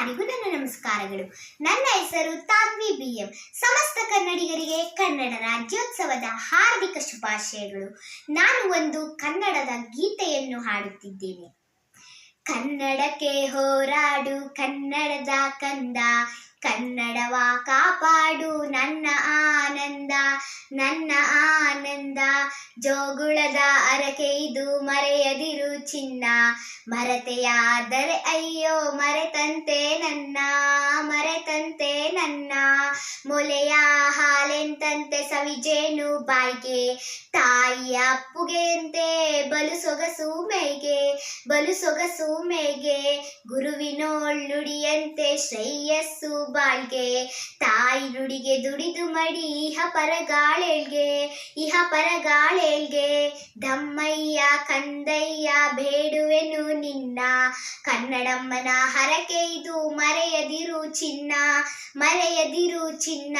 ಎಲ್ಲರಿಗೂ ನನ್ನ ನಮಸ್ಕಾರಗಳು. ನನ್ನ ಹೆಸರು ತಾನ್ವಿ BM. ಸಮಸ್ತ ಕನ್ನಡಿಗರಿಗೆ ಕನ್ನಡ ರಾಜ್ಯೋತ್ಸವದ ಹಾರ್ದಿಕ ಶುಭಾಶಯಗಳು. ನಾನು ಒಂದು ಕನ್ನಡದ ಗೀತೆಯನ್ನು ಹಾಡುತ್ತಿದ್ದೇನೆ. ಕನ್ನಡಕ್ಕೆ ಹೋರಾಡು ಕನ್ನಡದ ಕಂದ, ಕನ್ನಡವ ಕಾಪಾಡು ನನ್ನ ಆನಂದ, ನನ್ನ ಆನಂದ. ಜೋಗುಳದ ಅರಕೆ ಇದು ಮರೆಯದಿರು ಚಿನ್ನ, ಮರೆತೆಯಾದರೆ ಅಯ್ಯೋ ಮರೆತಂತೆ ನನ್ನ, ಮರೆತಂತೆ ನನ್ನ. ಮೊಲೆಯ ಹಾಲೆಂತಂತೆ ಸವಿಜೇನು ಬಾಯ್ಗೆ, ತಾಯಿಯ ಅಪ್ಪುಗೆಯಂತೆ ಬಲು ಸೊಗಸು ಮೇಗೆ, ಬಲು ಸೊಗಸು ಮೇಗೆ. ಗುರುವಿನೋಳ್ನುಡಿಯಂತೆ ಶ್ರೇಯಸ್ಸು ಬಾಳ್ಗೆ, ತಾಯಿ ನುಡಿಗೆ ದುಡಿದು ಮಡಿ ಇಹ ಪರಗಾಳೇಳ್ಗೆ, ಇಹ ಪರಗಾಳೇಳ್ಗೆ. ದಮ್ಮಯ್ಯ ಕಂದಯ್ಯ ಬೇಡುವೆನು ನಿನ್ನ, ಕನ್ನಡಮ್ಮನ ಹರಕೆ ಇದು ಮರೆಯದಿರು ಚಿನ್ನ, ಮರೆಯದಿರು ಚಿನ್ನ.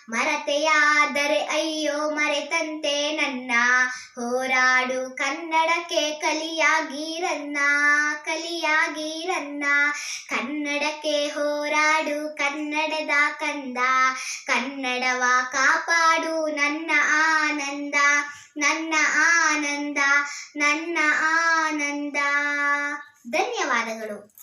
ಮರತೆಯಾದರೆ ಅಯ್ಯೋ ಮರೆತಂತೆ ನನ್ನ, ಹೋರಾಡು ಕನ್ನಡಕ್ಕೆ ಕಲಿಯಾಗಿರನ್ನ, ಕಲಿಯಾಗಿರನ್ನ. ಕನ್ನಡಕ್ಕೆ ಹೋರಾಡು ಕನ್ನಡದ ಕಂದ, ಕನ್ನಡವ ಕಾಪಾಡು ನನ್ನ ಆನಂದ, ನನ್ನ ಆನಂದ, ನನ್ನ ಆನಂದ. ಧನ್ಯವಾದಗಳು.